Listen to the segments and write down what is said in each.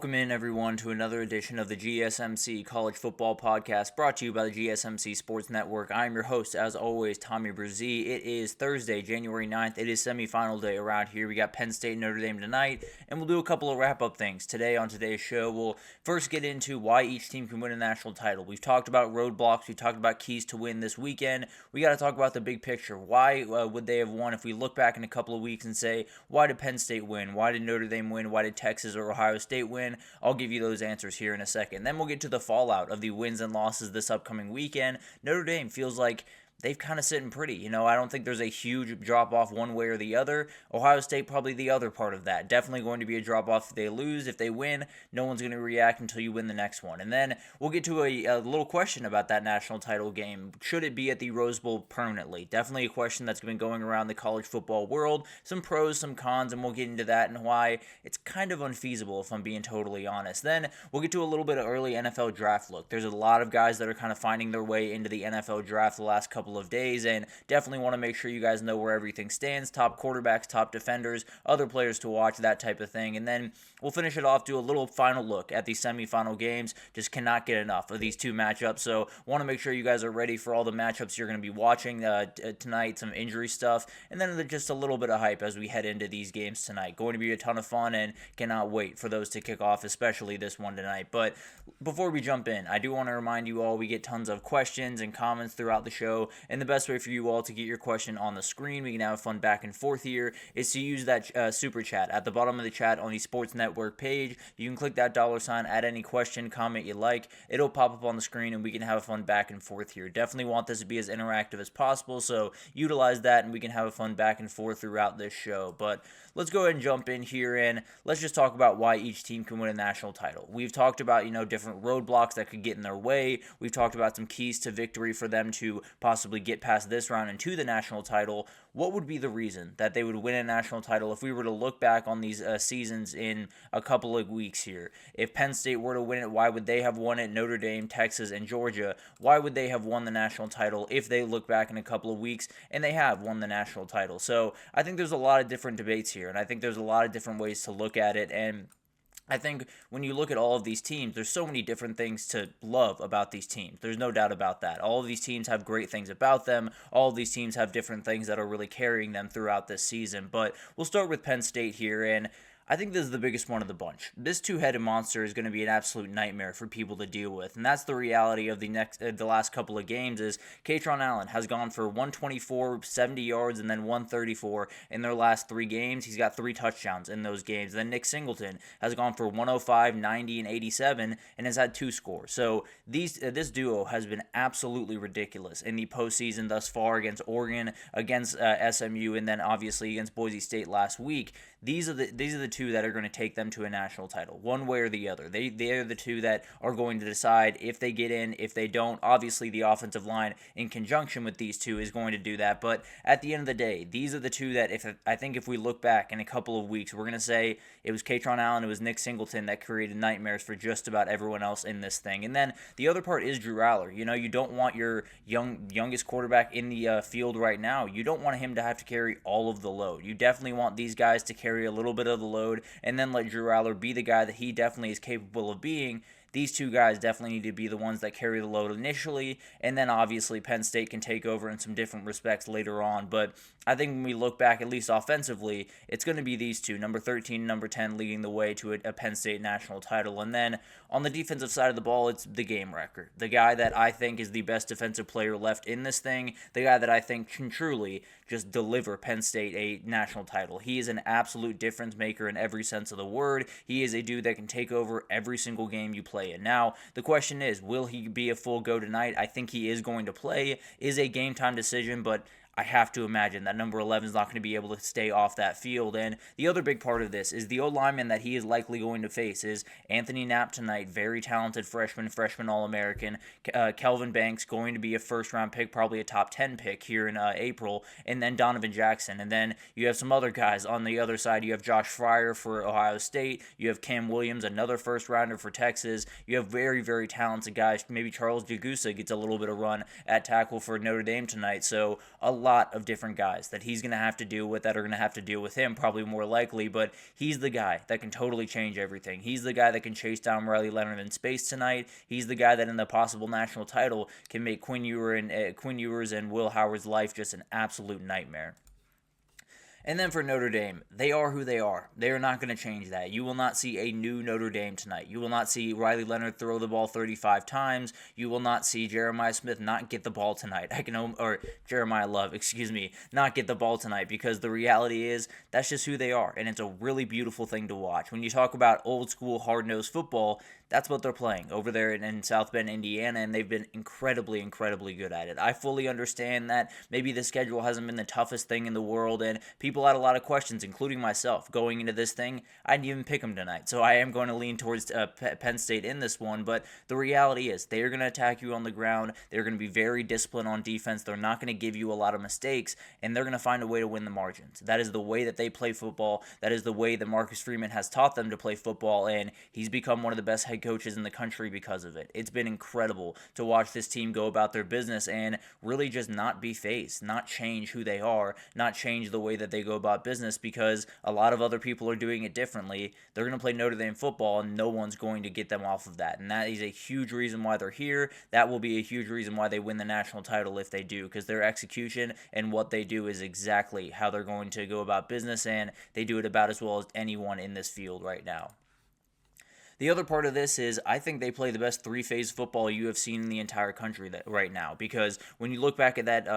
Welcome in, everyone, to another edition of the GSMC College Football Podcast, brought to you by the GSMC Sports Network. I am your host, as always, Tommy Brzee. It is Thursday, January 9th. It is semifinal day around here. We got Penn State and Notre Dame tonight, and we'll do a couple of wrap-up things. Today, on today's show, we'll first get into why each team can win a national title. We've talked about roadblocks. We've talked about keys to win this weekend. We got to talk about the big picture. Why would they have won? If we look back in a couple of weeks and say, why did Penn State win? Why did Notre Dame win? Why did Texas or Ohio State win? I'll give you those answers here in a second. Then we'll get to the fallout of the wins and losses this upcoming weekend. Notre Dame feels like they've kind of sitting pretty. I don't think there's a huge drop-off one way or the other. Ohio State probably the other part of that. Definitely going to be a drop-off if they lose. If they win, no one's going to react until you win the next one. And then we'll get to a little question about that national title game. Should it be at the Rose Bowl permanently? Definitely a question that's been going around the college football world. Some pros, some cons, and we'll get into that and why it's kind of unfeasible, if I'm being totally honest. Then we'll get to a little bit of early NFL draft look. There's a lot of guys that are kind of finding their way into the NFL draft the last couple of days, and definitely want to make sure you guys know where everything stands, top quarterbacks, top defenders, other players to watch, that type of thing. And then we'll finish it off, do a little final look at the semifinal games. Just cannot get enough of these two matchups, so want to make sure you guys are ready for all the matchups you're going to be watching tonight, some injury stuff, and then just a little bit of hype as we head into these games tonight. Going to be a ton of fun, and cannot wait for those to kick off, especially this one tonight. But before we jump in, I do want to remind you all we get tons of questions and comments throughout the show, and the best way for you all to get your question on the screen, we can have fun back and forth here, is to use that super chat at the bottom of the chat on the Sports Network page. You can click that $, add any question, comment you like. It'll pop up on the screen, and we can have fun back and forth here. Definitely want this to be as interactive as possible, so utilize that, and we can have a fun back and forth throughout this show. But let's go ahead and jump in here, and let's just talk about why each team can win a national title. We've talked about, different roadblocks that could get in their way. We've talked about some keys to victory for them to possibly get past this round and to the national title. What would be the reason that they would win a national title if we were to look back on these seasons in a couple of weeks here? If Penn State were to win it, why would they have won it? Notre Dame, Texas, and Georgia, why would they have won the national title if they look back in a couple of weeks and they have won the national title? So I think there's a lot of different debates here, and I think there's a lot of different ways to look at it. And I think when you look at all of these teams, there's so many different things to love about these teams. There's no doubt about that. All of these teams have great things about them. All of these teams have different things that are really carrying them throughout this season. But we'll start with Penn State here, and I think this is the biggest one of the bunch. This two-headed monster is going to be an absolute nightmare for people to deal with, and that's the reality of the last couple of games. Is Kaytron Allen has gone for 124, 70 yards, and then 134 in their last three games. He's got 3 touchdowns in those games. Then Nick Singleton has gone for 105, 90, and 87, and has had 2 scores. So this duo has been absolutely ridiculous in the postseason thus far against Oregon, against SMU, and then obviously against Boise State last week. These are the two that are going to take them to a national title, one way or the other. They are the two that are going to decide if they get in, if they don't. Obviously, the offensive line in conjunction with these two is going to do that. But at the end of the day, these are the two that if we look back in a couple of weeks, we're going to say it was Kaytron Allen, it was Nick Singleton that created nightmares for just about everyone else in this thing. And then the other part is Drew Allar. You don't want your youngest quarterback in the field right now. You don't want him to have to carry all of the load. You definitely want these guys to carry a little bit of the load and then let Drew Allar be the guy that he definitely is capable of being. These two guys definitely need to be the ones that carry the load initially, and then obviously Penn State can take over in some different respects later on. But I think when we look back, at least offensively, it's going to be these two, number 13 and number 10, leading the way to a Penn State national title. And then on the defensive side of the ball, it's the game wrecker. The guy that I think is the best defensive player left in this thing, the guy that I think can truly just deliver Penn State a national title. He is an absolute difference maker in every sense of the word. He is a dude that can take over every single game you play in. Now, the question is, will he be a full go tonight? I think he is going to play. Is a game time decision, but I have to imagine that number 11 is not going to be able to stay off that field. And the other big part of this is the O-lineman that he is likely going to face is Anthony Knapp tonight, very talented freshman All-American. Kelvin Banks, going to be a first-round pick, probably a top 10 pick here in April. And then Donovan Jackson. And then you have some other guys on the other side. You have Josh Fryer for Ohio State. You have Cam Williams, another first-rounder for Texas. You have very, very talented guys. Maybe Charles Jagusa gets a little bit of run at tackle for Notre Dame tonight. So a lot of different guys that he's going to have to deal with that are going to have to deal with him, probably more likely, but he's the guy that can totally change everything. He's the guy that can chase down Riley Leonard in space tonight. He's the guy that in the possible national title can make Quinn Ewers and Will Howard's life just an absolute nightmare. And then for Notre Dame, they are who they are. They are not going to change that. You will not see a new Notre Dame tonight. You will not see Riley Leonard throw the ball 35 times. You will not see Jeremiah Smith not get the ball tonight. Jeremiah Love, not get the ball tonight, because the reality is that's just who they are, and it's a really beautiful thing to watch. When you talk about old school hard-nosed football, that's what they're playing over there in South Bend, Indiana, and they've been incredibly, incredibly good at it. I fully understand that maybe the schedule hasn't been the toughest thing in the world, and people had a lot of questions, including myself, going into this thing. I didn't even pick them tonight, so I am going to lean towards Penn State in this one, but the reality is they are going to attack you on the ground. They're going to be very disciplined on defense. They're not going to give you a lot of mistakes, and they're going to find a way to win the margins. That is the way that they play football. That is the way that Marcus Freeman has taught them to play football, and he's become one of the best head coaches in the country because of it. It's been incredible to watch this team go about their business and really just not be phased, not change who they are, not change the way that they go about business, because a lot of other people are doing it differently. They're going to play Notre Dame football, and no one's going to get them off of that, and that is a huge reason why they're here. That will be a huge reason why they win the national title if they do, because their execution and what they do is exactly how they're going to go about business, and they do it about as well as anyone in this field right now. The other part of this is I think they play the best three-phase football you have seen in the entire country right now, because when you look back at that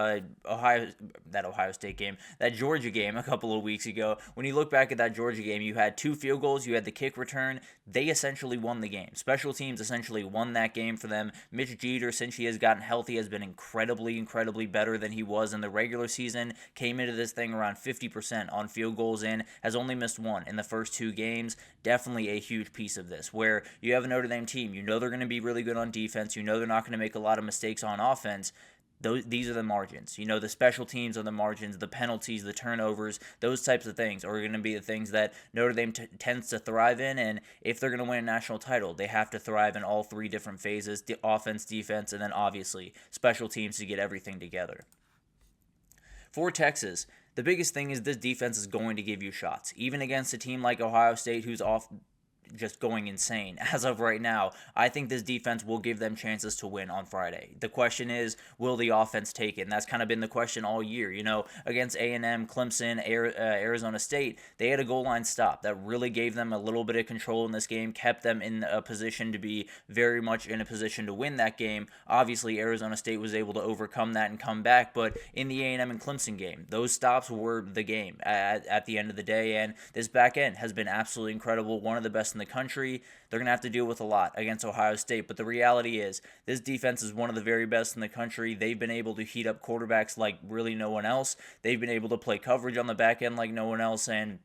Ohio State game, that Georgia game a couple of weeks ago, when you look back at that Georgia game, you had 2 field goals, you had the kick return. They essentially won the game. Special teams essentially won that game for them. Mitch Jeter, since he has gotten healthy, has been incredibly, incredibly better than he was in the regular season. Came into this thing around 50% on field goals and has only missed 1 in the first 2 games. Definitely a huge piece of this, where you have a Notre Dame team. You know they're going to be really good on defense. You know they're not going to make a lot of mistakes on offense. These are the margins. You know, the special teams are the margins, the penalties, the turnovers, those types of things are going to be the things that Notre Dame tends to thrive in, and if they're going to win a national title, they have to thrive in all 3 different phases, offense, defense, and then obviously special teams to get everything together. For Texas, the biggest thing is this defense is going to give you shots, even against a team like Ohio State who's off just going insane as of right now. I think this defense will give them chances to win on Friday. The question is, will the offense take it? And that's kind of been the question all year. You know, against A&M, Clemson, Arizona State, they had a goal line stop that really gave them a little bit of control in this game, kept them in a position to be very much in a position to win that game. Obviously, Arizona State was able to overcome that and come back, but in the A&M and Clemson game, those stops were the game at the end of the day, and this back end has been absolutely incredible, one of the best in the country. They're going to have to deal with a lot against Ohio State, but the reality is this defense is one of the very best in the country. They've been able to heat up quarterbacks like really no one else. They've been able to play coverage on the back end like no one else, and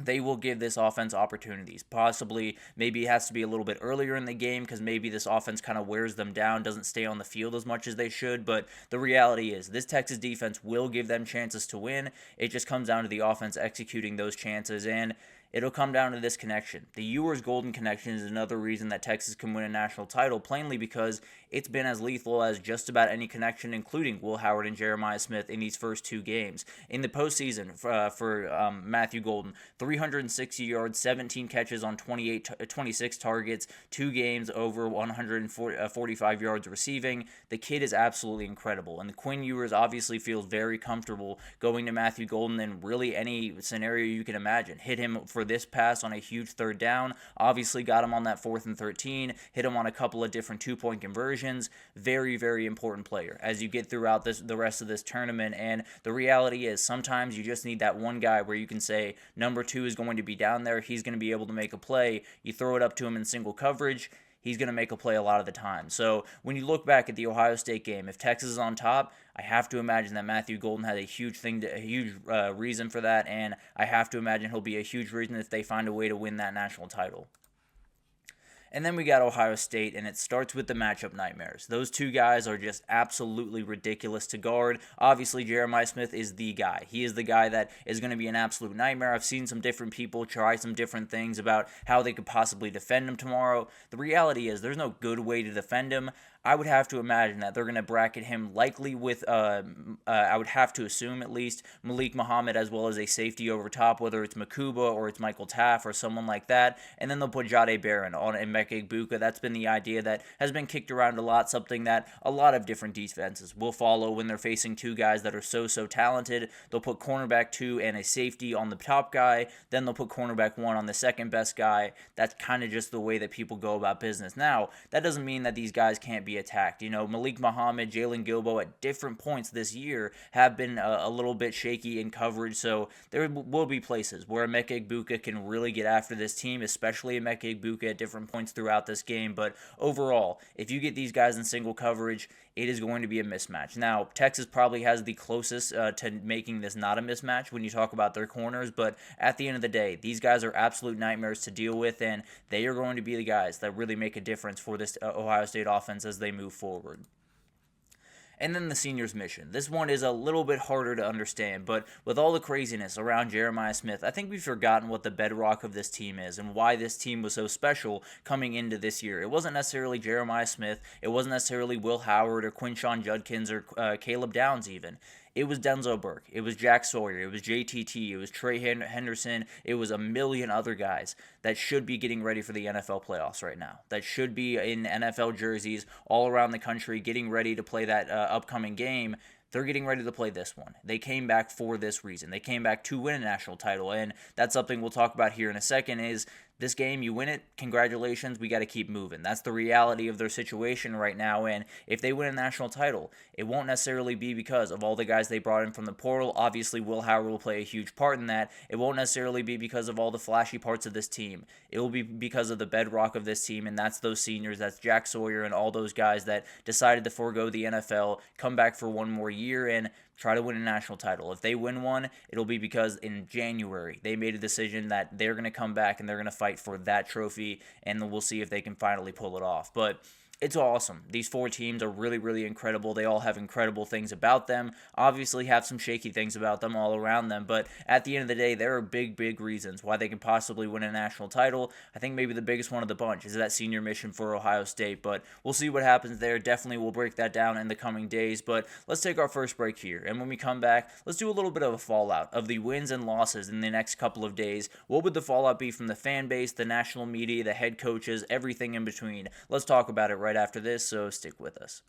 they will give this offense opportunities. Possibly, maybe it has to be a little bit earlier in the game because maybe this offense kind of wears them down, doesn't stay on the field as much as they should, but the reality is this Texas defense will give them chances to win. It just comes down to the offense executing those chances, and it'll come down to this connection. The Ewers-Golden connection is another reason that Texas can win a national title, plainly because it's been as lethal as just about any connection, including Will Howard and Jeremiah Smith in these first 2 games. In the postseason, for Matthew Golden, 360 yards, 17 catches on 26 targets, 2 games over 145 yards receiving. The kid is absolutely incredible, and Quinn Ewers obviously feels very comfortable going to Matthew Golden in really any scenario you can imagine. Hit him for this pass on a huge 3rd down, obviously got him on that 4th and 13, hit him on a couple of different 2-point conversions. Very, very important player as you get throughout the rest of this tournament, and the reality is sometimes you just need that one guy where you can say number 2 is going to be down there, he's going to be able to make a play, you throw it up to him in single coverage, he's going to make a play a lot of the time. So when you look back at the Ohio State game, if Texas is on top, I have to imagine that Matthew Golden had a huge reason for that, and I have to imagine he'll be a huge reason if they find a way to win that national title. And then we got Ohio State, and it starts with the matchup nightmares. Those 2 guys are just absolutely ridiculous to guard. Obviously, Jeremiah Smith is the guy. He is the guy that is going to be an absolute nightmare. I've seen some different people try some different things about how they could possibly defend him tomorrow. The reality is there's no good way to defend him. I would have to imagine that they're going to bracket him likely with, I would have to assume at least, Malik Muhammad as well as a safety over top, whether it's Makuba or it's Michael Taff or someone like that. And then they'll put Jade Barron on Emeka Egbuka. That's been the idea that has been kicked around a lot, something that a lot of different defenses will follow when they're facing two guys that are so talented. They'll put cornerback 2 and a safety on the top guy. Then they'll put cornerback 1 on the second best guy. That's kind of just the way that people go about business. Now, that doesn't mean that these guys can't be attacked. Malik Muhammad, Jalen Gilbo at different points this year have been a little bit shaky in coverage, so there will be places where Emeka Egbuka can really get after this team, especially Emeka Egbuka at different points throughout this game. But overall, if you get these guys in single coverage, it is going to be a mismatch. Now, Texas probably has the closest to making this not a mismatch when you talk about their corners, but at the end of the day, these guys are absolute nightmares to deal with, and they are going to be the guys that really make a difference for this Ohio State offense as they move forward. And then the seniors' mission. This one is a little bit harder to understand, but with all the craziness around Jeremiah Smith, I think we've forgotten what the bedrock of this team is and why this team was so special coming into this year. It wasn't necessarily Jeremiah Smith. It wasn't necessarily Will Howard or Quinshon Judkins or Caleb Downs even. It was Denzel Burke. It was Jack Sawyer. It was JTT. It was Trey Henderson. It was a million other guys that should be getting ready for the NFL playoffs right now, that should be in NFL jerseys all around the country getting ready to play that upcoming game. They're getting ready to play this one. They came back for this reason. They came back to win a national title, and that's something we'll talk about here in a second is this game, you win it, congratulations, we got to keep moving. That's the reality of their situation right now, and if they win a national title, it won't necessarily be because of all the guys they brought in from the portal. Obviously, Will Howard will play a huge part in that. It won't necessarily be because of all the flashy parts of this team. It will be because of the bedrock of this team, and that's those seniors, that's Jack Sawyer and all those guys that decided to forego the NFL, come back for one more year, and try to win a national title. If they win one, it'll be because in January they made a decision that they're going to come back and they're going to fight for that trophy, and then we'll see if they can finally pull it off. But it's awesome. These four teams are really, really incredible. They all have incredible things about them. Obviously have some shaky things about them all around them, but at the end of the day, there are big, big reasons why they can possibly win a national title. I think maybe the biggest one of the bunch is that senior mission for Ohio State, but we'll see what happens there. Definitely we'll break that down in the coming days, but let's take our first break here, and when we come back, let's do a little bit of a fallout of the wins and losses in the next couple of days. What would the fallout be from the fan base, the national media, the head coaches, everything in between? Let's talk about it right after this, so stick with us.